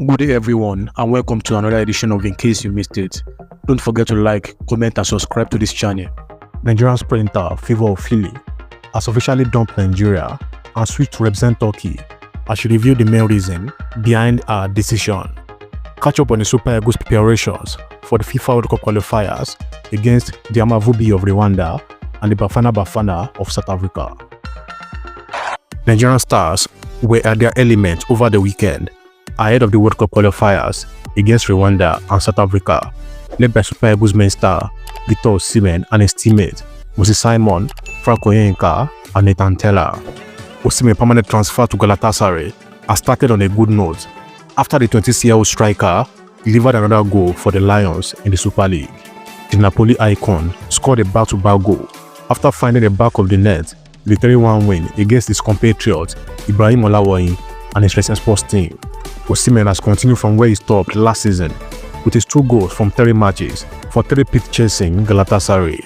Good day everyone and welcome to another edition of In Case You Missed It. Don't forget to like, comment and subscribe to this channel. Nigerian sprinter Ofili has officially dumped Nigeria and switched to represent Turkey as she revealed the main reason behind her decision. Catch up on the Super Eagles preparations for the FIFA World Cup qualifiers against the Amavubi of Rwanda and the Bafana of South Africa. Nigerian stars were at their element over the weekend ahead of the World Cup qualifiers against Rwanda and South Africa, led by Super Eagles main star Victor Osimhen and his teammate Osimhen, and Nathan Teller. Osimhen's permanent transfer to Galatasaray has started on a good note after the 26-year-old striker delivered another goal for the Lions in the Super League. The Napoli icon scored a back-to-back goal after finding the back of the net with a 3-1 win against his compatriot Ibrahim Olawoyin and his recent sports team. Osimhen has continued from where he stopped last season with his 2 goals from 3 matches for 3 peat chasing Galatasaray.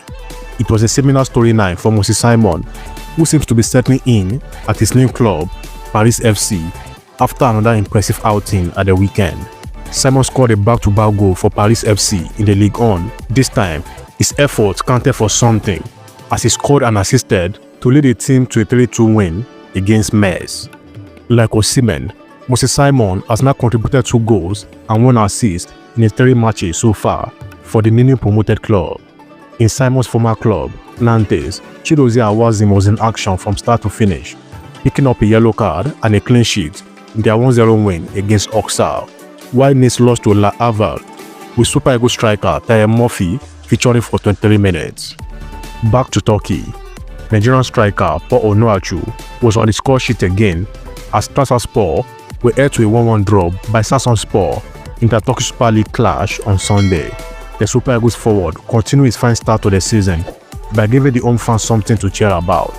It was a similar storyline for Osimhen, who seems to be settling in at his new club, Paris FC, after another impressive outing at the weekend. Simon scored a back-to-back goal for Paris FC in the Ligue 1. This time, his efforts counted for something as he scored and assisted to lead the team to a 3-2 win against Metz. Like Osimhen, Osimhen has now contributed 2 goals and 1 assist in his 3 matches so far for the newly promoted club. In Simon's former club, Nantes, Chidozie Awazim was in action from start to finish, picking up a yellow card and a clean sheet in their 1-0 win against Auxerre, while Nice lost to La Havre, with Super Eagles striker Taya Murphy featuring for 23 minutes. Back to Turkey, Nigerian striker Paul Onuachu was on the score sheet again as Trabzonspor were heir to a 1-1 draw by Trabzonspor in the Turkish Super League clash on Sunday. The Super Eagles forward continued his fine start to the season by giving the home fans something to cheer about.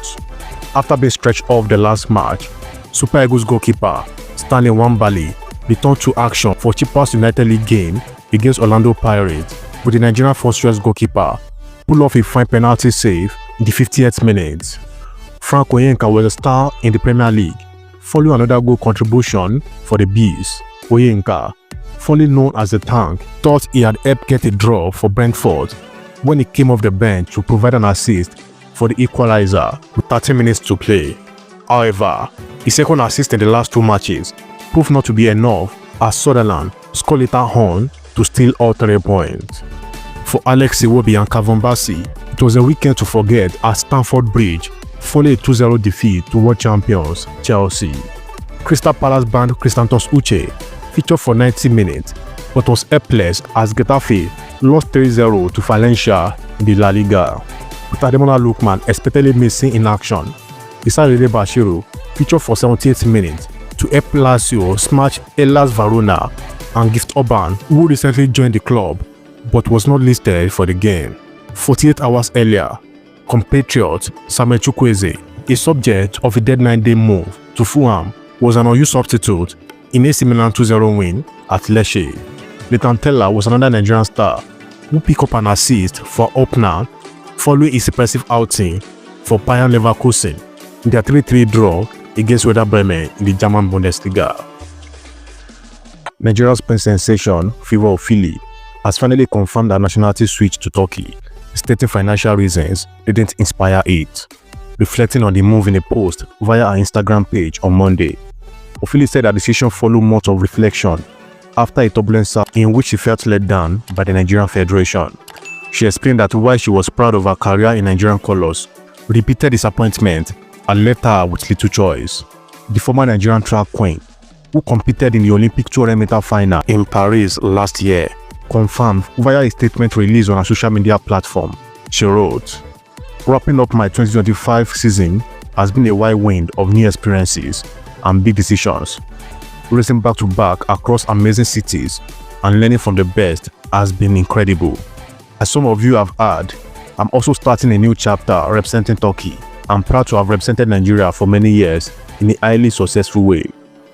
After being stretched off the last match, Super Eagles goalkeeper Stanley Nwabali returned to action for Chippa's United League game against Orlando Pirates, with the Nigerian first-choice goalkeeper pull off a fine penalty save in the 50th minute. Frank Oyenka was a star in the Premier League, following another goal contribution for the Bees. Oyenka, formerly known as the Tank, thought he had helped get a draw for Brentford when he came off the bench to provide an assist for the equalizer with 30 minutes to play. However, his second assist in the last 2 matches proved not to be enough as Sunderland scored later on to steal all 3 points. For Alex Iwobi and Kavon Bassey, it was a weekend to forget at Stamford Bridge following a 2-0 defeat to world champions Chelsea. Crystal Palace band Christantos Uche featured for 90 minutes but was helpless as Getafe lost 3-0 to Valencia in the La Liga. With Ademola Lookman expectedly missing in action, Isarede Bashiru featured for 78 minutes to help Lazio smash Hellas Verona and Gift Orban, who recently joined the club but was not listed for the game. 48 hours earlier, compatriot Samuel Chukwueze, a subject of a dead 9-day move to Fulham, was an unused substitute in AC Milan 2-0 win at Lecce. Nathan Teller was another Nigerian star who picked up an assist for Opna following his impressive outing for Bayern Leverkusen in their 3-3 draw against Werder Bremen in the German Bundesliga. Nigeria's sprint sensation Ofili has finally confirmed her nationality switch to Turkey, stating financial reasons didn't inspire it. Reflecting on the move in a post via her Instagram page on Monday, Ofili said her decision followed months of reflection after a turbulent saga in which she felt let down by the Nigerian Federation. She explained that while she was proud of her career in Nigerian colours, repeated disappointment had left her with little choice. The former Nigerian track queen, who competed in the Olympic 200-meter final in Paris last year, confirmed via a statement released on her social media platform. She wrote, "Wrapping up my 2025 season has been a whirlwind of new experiences and big decisions. Racing back-to-back across amazing cities and learning from the best has been incredible. As some of you have heard, I'm also starting a new chapter representing Turkey. I'm proud to have represented Nigeria for many years in a highly successful way.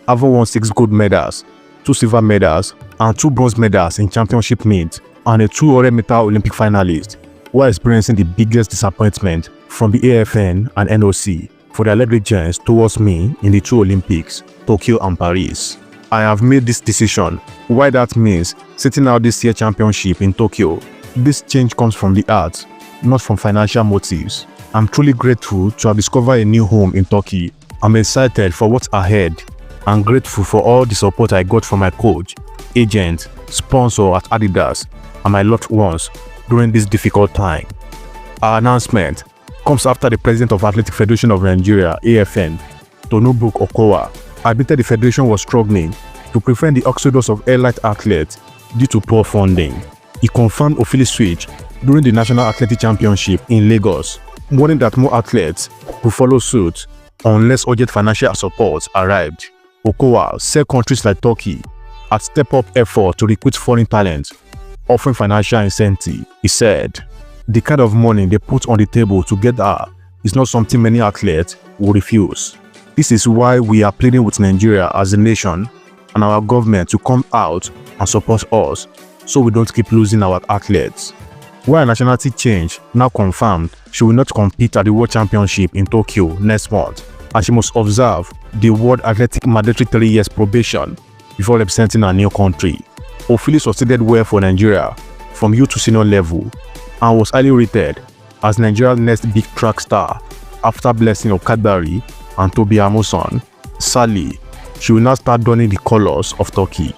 I've won 6 gold medals, 2 silver medals, and 2 bronze medals in championship meets, and a 200-meter Olympic finalist, while experiencing the biggest disappointment from the AFN and NOC for their negligence towards me in the 2 Olympics, Tokyo and Paris. I have made this decision. Why that means sitting out this year championship in Tokyo. This change comes from the heart, not from financial motives. I'm truly grateful to have discovered a new home in Turkey. I'm excited for what's ahead and grateful for all the support I got from my coach, agent, sponsor at Adidas, and my loved ones during this difficult time. Our announcement comes after the president of Athletic Federation of Nigeria, AFN, Tonubook Okowa, admitted the federation was struggling to prevent the exodus of elite athletes due to poor funding. He confirmed Ofili's switch during the National Athletic Championship in Lagos, warning that more athletes will follow suit unless urgent financial support arrived. Okowa said countries like Turkey had stepped up effort to recruit foreign talent, offering financial incentive. He said, "The kind of money they put on the table together is not something many athletes will refuse. This is why we are pleading with Nigeria as a nation and our government to come out and support us so we don't keep losing our athletes." While nationality change now confirmed, she will not compete at the World Championship in Tokyo next month, and she must observe the World Athletic mandatory 3 years probation before representing her new country. Ofili succeeded well for Nigeria from youth to senior level and was highly rated as Nigeria's next big track star after blessing Arokodare and Toby Amuson. Sadly, she will now start donning the colors of Turkey.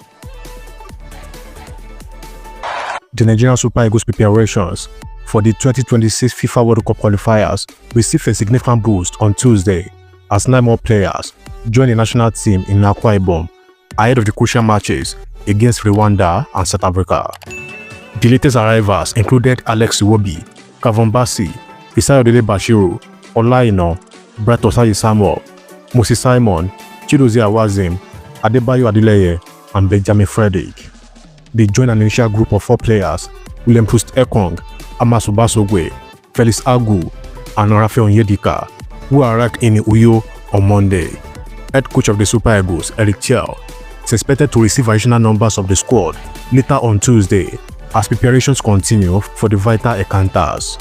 The Nigerian Super Eagles preparations for the 2026 FIFA World Cup qualifiers received a significant boost on Tuesday as 9 more players joined the national team in ICYMI ahead of the crucial matches against Rwanda and South Africa. The latest arrivals included Alex Iwobi, Kavon Bassey, Isayodele Bashiru, Olaino, Bright Osayi Samuel, Moses Simon, Chidozie Awazim, Adebayo Adeleye, and Benjamin Frederick. They joined an initial group of 4 players: William Troost Ekong, Amasu Basogwe, Felix Agu, and Rafael Onyedika, who arrived in Uyo on Monday. Head coach of the Super Eagles, Eric Chell, is expected to receive additional numbers of the squad later on Tuesday as preparations continue for the vital encounters.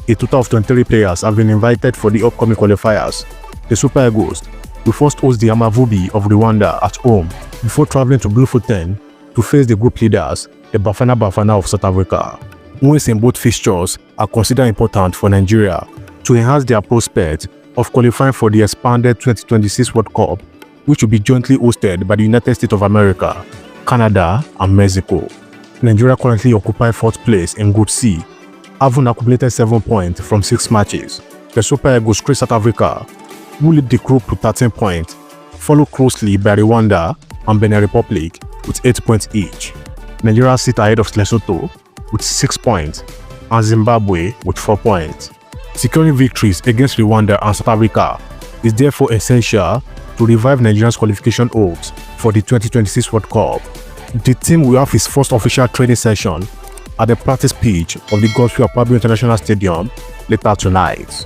A total of 23 players have been invited for the upcoming qualifiers. The Super Eagles will first host the Amavubi of Rwanda at home before traveling to Bloemfontein to face the group leaders, the Bafana of South Africa. Wins in both fixtures are considered important for Nigeria to enhance their prospect of qualifying for the expanded 2026 World Cup, which will be jointly hosted by the United States of America, Canada, and Mexico. Nigeria currently occupies 4th place in Group C, having accumulated 7 points from 6 matches. The Super Eagles face South Africa, who lead the group with 13 points, followed closely by Rwanda and Benin Republic with 8 points each. Nigeria sit ahead of Lesotho with 6 points and Zimbabwe with 4 points. Securing victories against Rwanda and South Africa is therefore essential to revive Nigeria's qualification hopes for the 2026 World Cup. The team will have its first official training session at the practice pitch of the Godswill Akpabio International Stadium later tonight.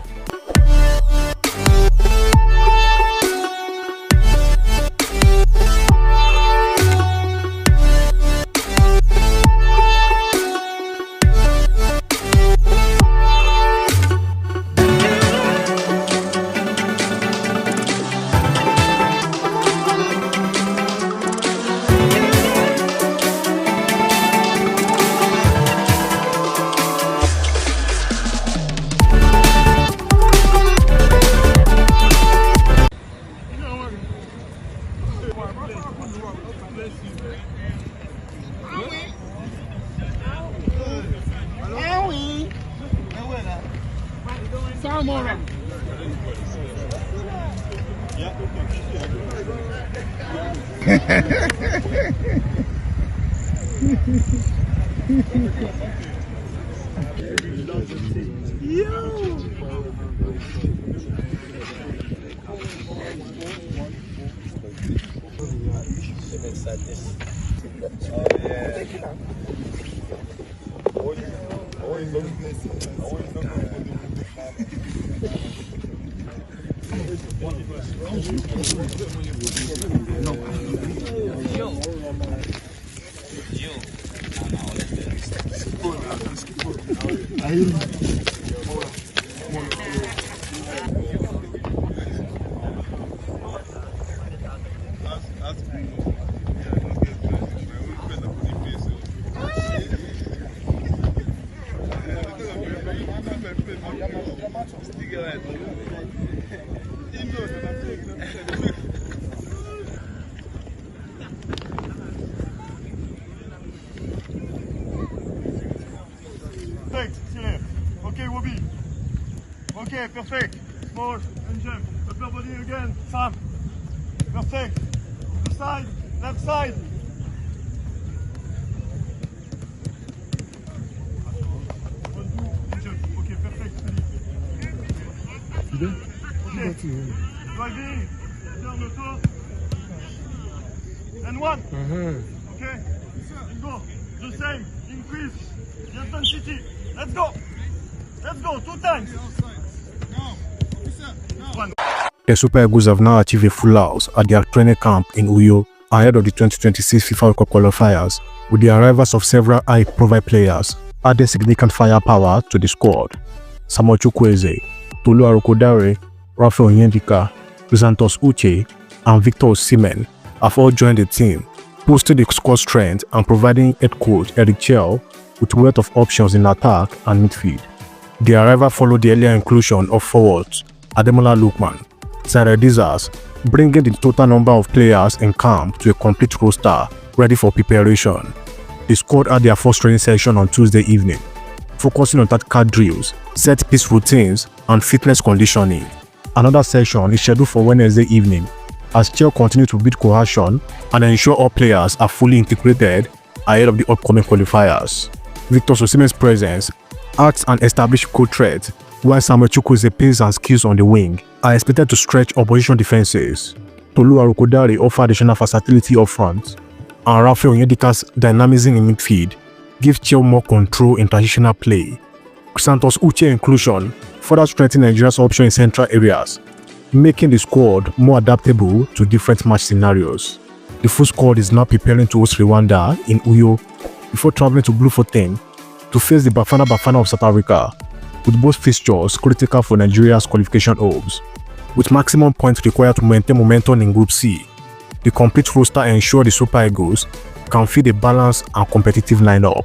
perfect. Clear. Okay, Wobby. Okay, perfect. Small and jump. Upper body again. Sam. Perfect. The side. Left side. One, two, and jump. Okay, perfect. Okay. Driving. Turn auto. And one. Okay. Go. The same. Increase the intensity. Let's go. Let's go. 2 times. One. The Super Eagles have now achieved a full house at their training camp in Uyo ahead of the 2026 FIFA World Cup qualifiers, with the arrivals of several high-profile players adding significant firepower to the squad. Samuel Chukwueze, Tolu Arokodare, Rafael Onyedika, Santos Uche, and Victor Osimhen have all joined the team, boosting the squad strength and providing head coach Eric Chell with a wealth of options in attack and midfield. The arrival followed the earlier inclusion of forwards Ademola Lookman, Sarah Dizas, bringing the total number of players in camp to a complete roster ready for preparation. The squad had their first training session on Tuesday evening, focusing on tactical drills, set-piece routines, and fitness conditioning. Another session is scheduled for Wednesday evening as Chelsea continue to build cohesion and ensure all players are fully integrated ahead of the upcoming qualifiers. Victor Osimhen's presence acts an established goal threat, while Samuel Chukwueze's pace and skills on the wing are expected to stretch opposition defenses. Tolu Arokodare offer additional versatility up front, and Rafael Onyedika's dynamism in midfield gives Chelsea more control in transitional play. Santos Uche inclusion further strengthens Nigeria's option in central areas, making the squad more adaptable to different match scenarios. The full squad is now preparing to host Rwanda in Uyo before traveling to Bloemfontein to face the Bafana of South Africa, with both fixtures critical for Nigeria's qualification hopes. With maximum points required to maintain momentum in Group C, the complete roster ensures the Super Eagles can feed a balanced and competitive lineup.